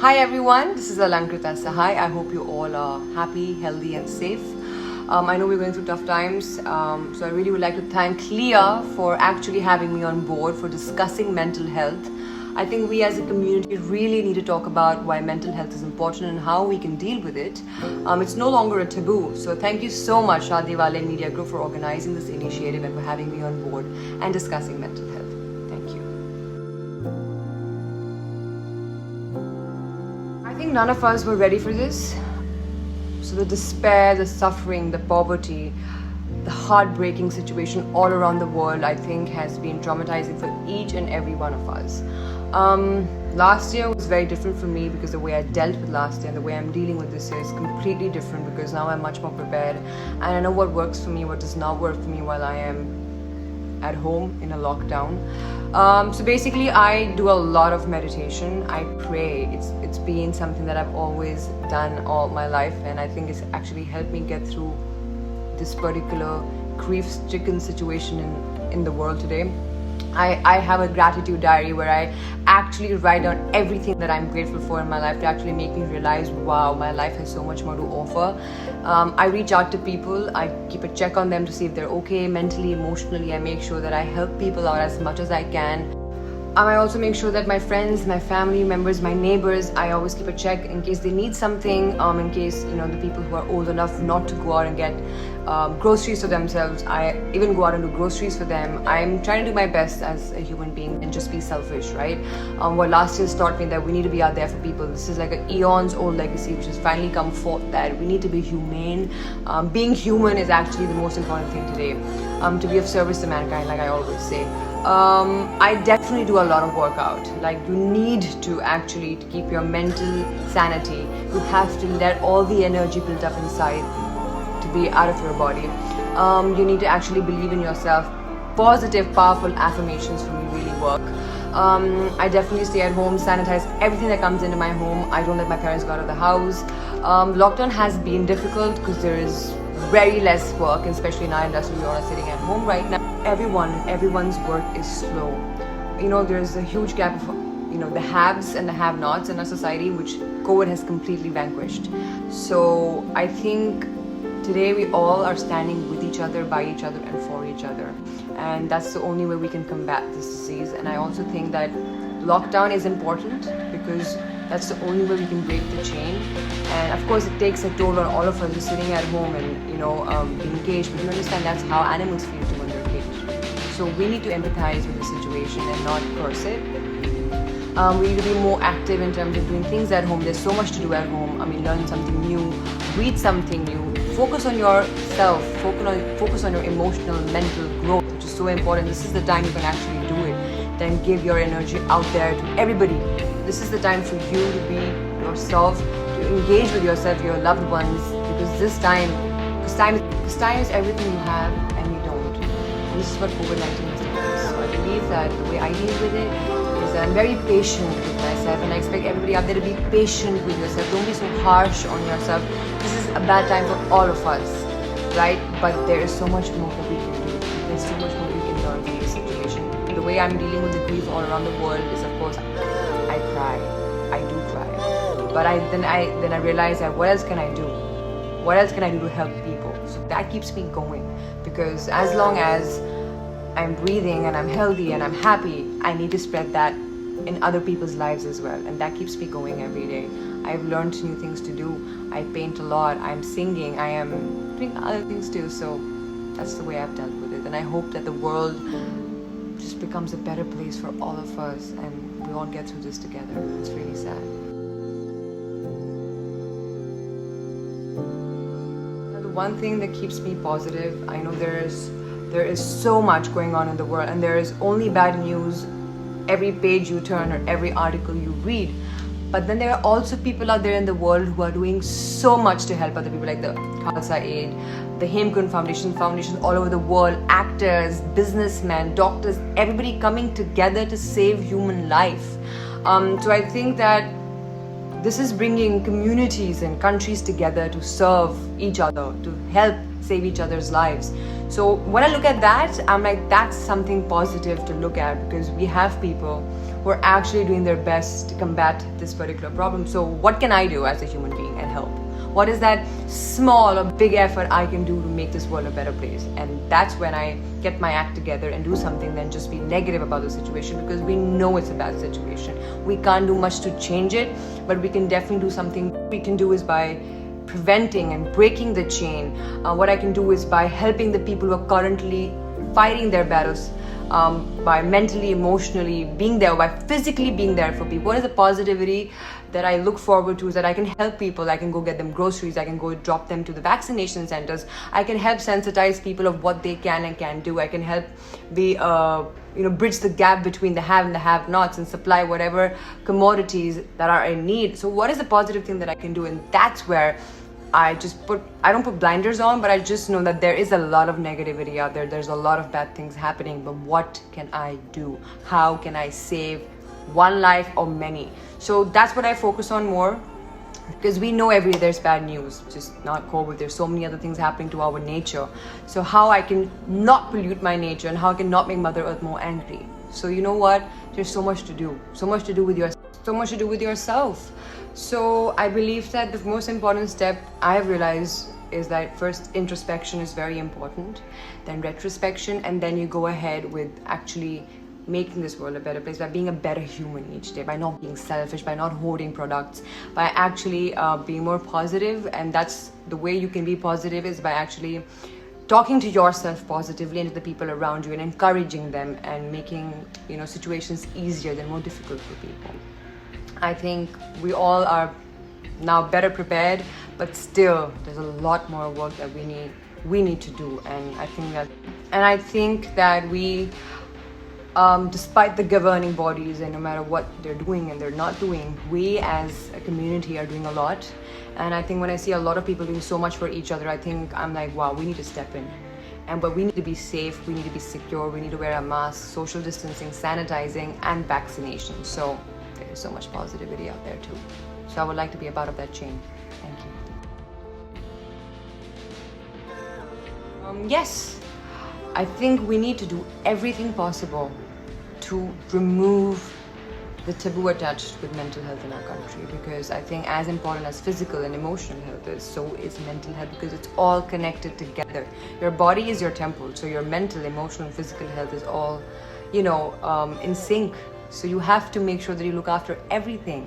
Hi everyone, this is Alankrita Sahai. I hope you all are happy, healthy and safe. I know we're going through tough times, so I really would like to thank Leah for actually having me on board for discussing mental health. I think we as a community really need to talk about why mental health is important and how we can deal with it. It's no longer a taboo. So thank you so much, Shaadivaale Media Group, for organizing this initiative and for having me on board and discussing mental health. Thank you. I think none of us were ready for this. So the despair, the suffering, the poverty, the heartbreaking situation all around the world, I think has been traumatizing for each and every one of us. Last year was very different for me because the way I dealt with last year and the way I'm dealing with this year is completely different because now I'm much more prepared and I know what works for me, what does not work for me while I am at home in a lockdown. So basically I do a lot of meditation. I pray. It's been something that I've always done all my life, and I think it's actually helped me get through this particular grief-stricken situation in the world today. I have a gratitude diary where I actually write down everything that I'm grateful for in my life to actually make me realize, wow, my life has so much more to offer. I reach out to people. I keep a check on them to see if they're okay mentally, emotionally. I make sure that I help people out as much as I can. I also make sure that my friends, my family members, my neighbors, I always keep a check in case they need something, in case, the people who are old enough not to go out and get groceries for themselves, I even go out and do groceries for them. I'm trying to do my best as a human being and just be selfish, right? What last year's taught me that we need to be out there for people. This is like an eons old legacy which has finally come forth, that we need to be humane. Being human is actually the most important thing today. To be of service to mankind, like I always say. I definitely do a lot of workout. Like, you need to actually to keep your mental sanity. You have to let all the energy built up inside to be out of your body. You need to actually believe in yourself. Positive, powerful affirmations for me really work. I definitely stay at home, sanitize everything that comes into my home. I don't let my parents go out of the house. Lockdown has been difficult because there is very less work, especially in our industry. We all are sitting at home right now. Everyone's work is slow. There's a huge gap of the haves and the have-nots in our society, which COVID has completely vanquished. So I think today we all are standing with each other, by each other and for each other, and that's the only way we can combat this disease. And I also think that lockdown is important because that's the only way we can break the chain. And of course it takes a toll on all of us just sitting at home and being caged, but you understand that's how animals feel too when they're caged. So we need to empathize with the situation and not curse it. We need to be more active in terms of doing things at home. There's so much to do at home. Learn something new, read something new, focus on yourself, focus on your emotional, mental growth, which is so important. This is the time you can actually do it. Then give your energy out there to everybody. This is the time for you to be yourself, to engage with yourself, your loved ones, because time is everything you have and you don't. And this is what COVID-19 has taught us. So I believe that the way I deal with it is that I'm very patient with myself, and I expect everybody out there to be patient with yourself. Don't be so harsh on yourself. This is a bad time for all of us, right? But there is so much more that we can do. There's so much more we can learn from this situation. The way I'm dealing with the grief all around the world is, of course, I cry. I do cry. But then I realize that what else can I do? What else can I do to help people? So that keeps me going, because as long as I'm breathing and I'm healthy and I'm happy, I need to spread that in other people's lives as well, and that keeps me going every day. I've learned new things to do. I paint a lot. I'm singing. I am doing other things too. So that's the way I've dealt with it, and I hope that the world just becomes a better place for all of us and we all get through this together. It's really sad. The one thing that keeps me positive, I know there is so much going on in the world, and there is only bad news every page you turn or every article you read. But then there are also people out there in the world who are doing so much to help other people, like the Khalsa Aid, the Hemkund foundations all over the world, actors, businessmen, doctors, everybody coming together to save human life. So I think that this is bringing communities and countries together to serve each other, to help save each other's lives. So when I look at that, I'm like, that's something positive to look at, because we have people who are actually doing their best to combat this particular problem. So what can I do as a human being and help? What is that small or big effort I can do to make this world a better place? And that's when I get my act together and do something than just be negative about the situation, because we know it's a bad situation. We can't do much to change it, but we can definitely do something. What we can do is by preventing and breaking the chain. What I can do is by helping the people who are currently fighting their battles, by mentally, emotionally being there, by physically being there for people. What is the positivity that I look forward to is that I can help people. I can go get them groceries. I can go drop them to the vaccination centers. I can help sensitize people of what they can and can't do. I can help be bridge the gap between the have and the have-nots and supply whatever commodities that are in need. So what is the positive thing that I can do? And that's where I don't put blinders on, but I just know that there is a lot of negativity out there. There's a lot of bad things happening, but what can I do? How can I save one life or many? So that's what I focus on more, because we know every day there's bad news, just not COVID. There's so many other things happening to our nature. So how I can not pollute my nature, and how I can not make Mother Earth more angry. So you know what? There's so much to do. So much to do with yourself. So I believe that the most important step I have realized is that first introspection is very important, then retrospection, and then you go ahead with actually making this world a better place by being a better human each day, by not being selfish, by not hoarding products, by actually being more positive. And that's the way you can be positive, is by actually talking to yourself positively and to the people around you and encouraging them and making situations easier than more difficult for people. I think we all are now better prepared, but still there's a lot more work that we need to do. And I think that we, despite the governing bodies and no matter what they're doing and they're not doing, we as a community are doing a lot. And I think when I see a lot of people doing so much for each other, I think I'm like, wow, we need to step in. But we need to be safe, we need to be secure, we need to wear a mask, social distancing, sanitizing, and vaccination. So there's so much positivity out there too. So I would like to be a part of that chain. Thank you. Yes, I think we need to do everything possible to remove the taboo attached with mental health in our country, because I think as important as physical and emotional health is, so is mental health, because it's all connected together. Your body is your temple, so your mental, emotional, and physical health is all, in sync. So you have to make sure that you look after everything.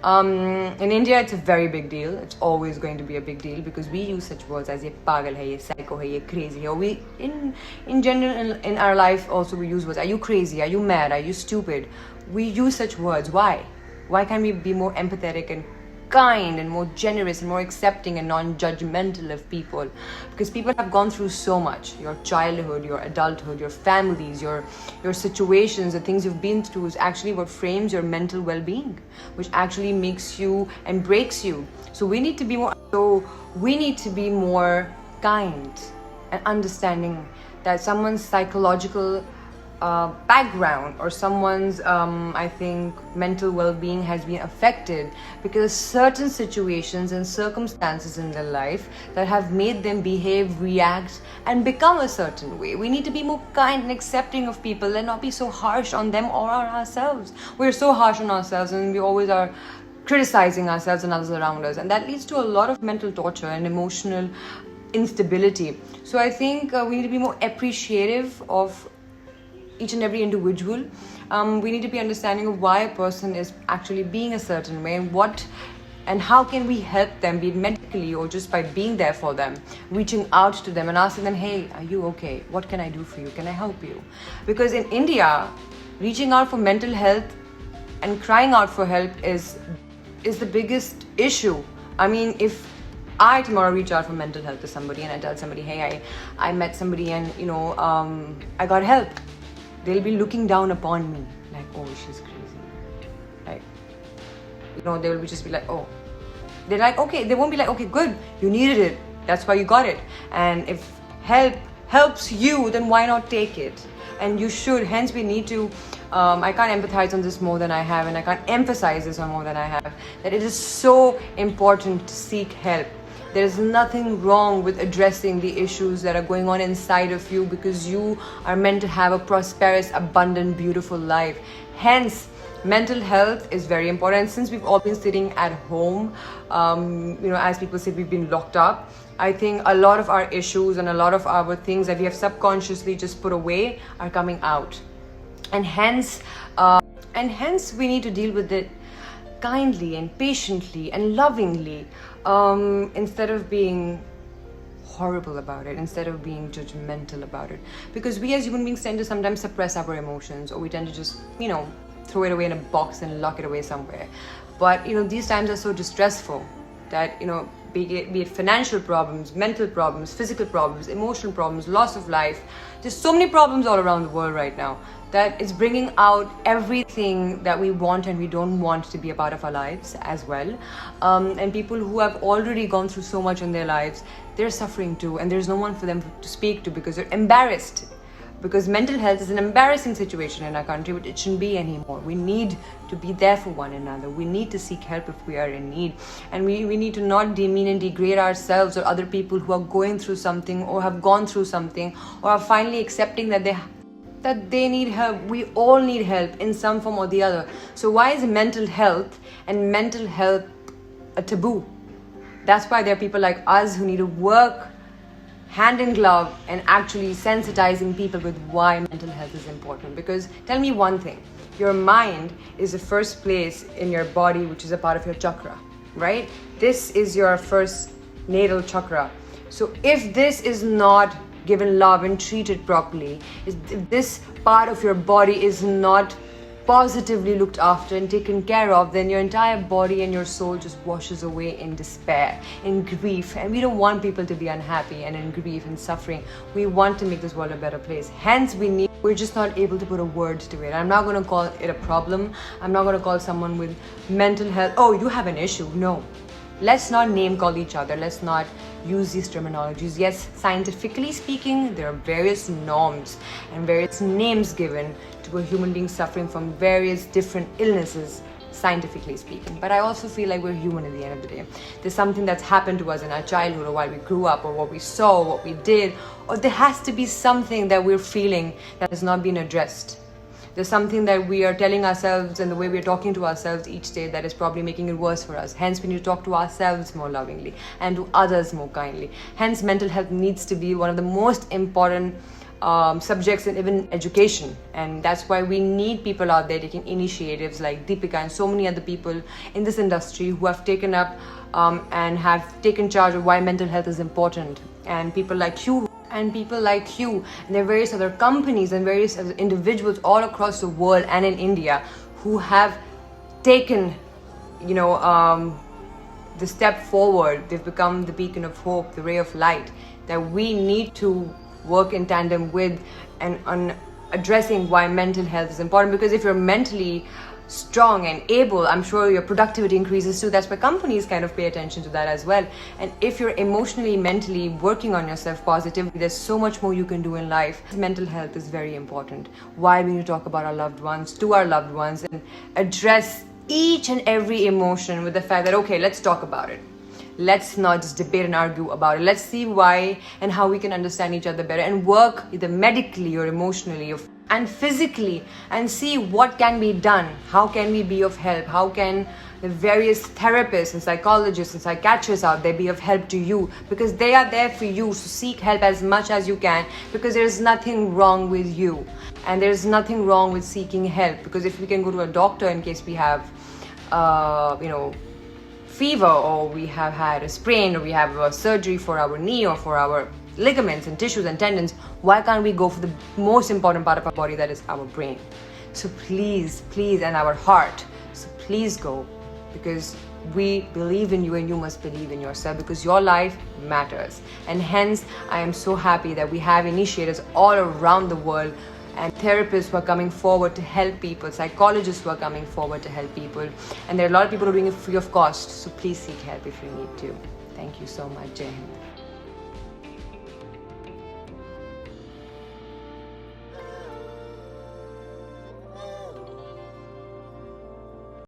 In India, it's a very big deal. It's always going to be a big deal, because we use such words as ye pagal hai, ye psycho hai, ye crazy hai. Or we, in general, in our life also we use words. Are you crazy? Are you mad? Are you stupid? We use such words. Why? Why can't we be more empathetic and kind and more generous and more accepting and non-judgmental of people? Because people have gone through so much. Your childhood, your adulthood, your families, your situations, the things you've been through is actually what frames your mental well-being, which actually makes you and breaks you. So we need to be more kind and understanding that someone's psychological background or someone's I think mental well-being has been affected because certain situations and circumstances in their life that have made them behave, react and become a certain way. We need to be more kind and accepting of people and not be so harsh on them or on ourselves. We're so harsh on ourselves and we always are criticizing ourselves and others around us, and that leads to a lot of mental torture and emotional instability. So I think we need to be more appreciative of each and every individual. We need to be understanding of why a person is actually being a certain way and how can we help them, be it medically or just by being there for them, reaching out to them and asking them, hey, are you okay? What can I do for you? Can I help you? Because in India, reaching out for mental health and crying out for help is the biggest issue. I mean, if I tomorrow reach out for mental health to somebody and I tell somebody, hey, I met somebody and I got help, they'll be looking down upon me like, oh, she's crazy. Like, they will just be like, oh. They're like, okay. They won't be like, okay, good. You needed it. That's why you got it. And if help helps you, then why not take it? And you should. Hence, we need to, I can't empathize on this more than I have, and I can't emphasize this on more than I have, that it is so important to seek help. There's nothing wrong with addressing the issues that are going on inside of you, because you are meant to have a prosperous, abundant, beautiful life. Hence, mental health is very important. Since we've all been sitting at home, as people say, we've been locked up. I think a lot of our issues and a lot of our things that we have subconsciously just put away are coming out, and hence we need to deal with it kindly and patiently and lovingly, instead of being horrible about it, instead of being judgmental about it. Because we as human beings tend to sometimes suppress our emotions, or we tend to just throw it away in a box and lock it away somewhere. But these times are so distressful that be it financial problems, mental problems, physical problems, emotional problems, loss of life, there's so many problems all around the world right now that it's bringing out everything that we want and we don't want to be a part of our lives as well. And people who have already gone through so much in their lives, they're suffering too, and there's no one for them to speak to because they're embarrassed. Because mental health is an embarrassing situation in our country, but it shouldn't be anymore. We need to be there for one another. We need to seek help if we are in need. And we need to not demean and degrade ourselves or other people who are going through something or have gone through something or are finally accepting that they need help. We all need help in some form or the other. So why is mental health a taboo? That's why there are people like us who need to work hand in glove and actually sensitizing people with why mental health is important. Because tell me one thing, your mind is the first place in your body which is a part of your chakra, right? This is your first natal chakra. So if this is not given love and treated properly, if this part of your body is not positively looked after and taken care of, then your entire body and your soul just washes away in despair, in grief. And we don't want people to be unhappy and in grief and suffering. We want to make this world a better place. Hence, we're just not able to put a word to it. I'm not going to call it a problem. I'm not going to call someone with mental health, oh, you have an issue. No. Let's not name call each other. Let's not use these terminologies. Yes, scientifically speaking, there are various norms and various names given to a human being suffering from various different illnesses, scientifically speaking. But I also feel like we're human at the end of the day. There's something that's happened to us in our childhood or while we grew up or what we saw, or what we did, or there has to be something that we're feeling that has not been addressed. There's something that we are telling ourselves and the way we're talking to ourselves each day that is probably making it worse for us. Hence, we need to talk to ourselves more lovingly and to others more kindly. Hence, mental health needs to be one of the most important subjects in even education. And that's why we need people out there taking initiatives like Deepika and so many other people in this industry who have taken up and have taken charge of why mental health is important. And people like you and there are various other companies and various other individuals all across the world and in India who have taken the step forward. They've become the beacon of hope, the ray of light that we need to work in tandem with and on addressing why mental health is important. Because if you're mentally strong and able, I'm sure your productivity increases too. That's why companies kind of pay attention to that as well. And if you're emotionally, mentally working on yourself positively, there's so much more you can do in life. Mental health is very important. Why we need to talk about our loved ones, to our loved ones, and address each and every emotion with the fact that, okay, let's talk about it. Let's not just debate and argue about it. Let's see why and how we can understand each other better and work either medically or emotionally and physically and see what can be done. How can we be of help? How can the various therapists and psychologists and psychiatrists out there be of help to you? Because they are there for you. So seek help as much as you can, because there's nothing wrong with you. And there's nothing wrong with seeking help, because if we can go to a doctor in case we have, fever, or we have had a sprain, or we have a surgery for our knee or for our ligaments and tissues and tendons, why can't we go for the most important part of our body, that is our brain? So please, and our heart. So please go, because we believe in you and you must believe in yourself, because your life matters. And hence, I am so happy that we have initiators all around the world and therapists who are coming forward to help people, psychologists who are coming forward to help people. And there are a lot of people who are doing it free of cost. So please seek help if you need to. Thank you so much, Jai Hind.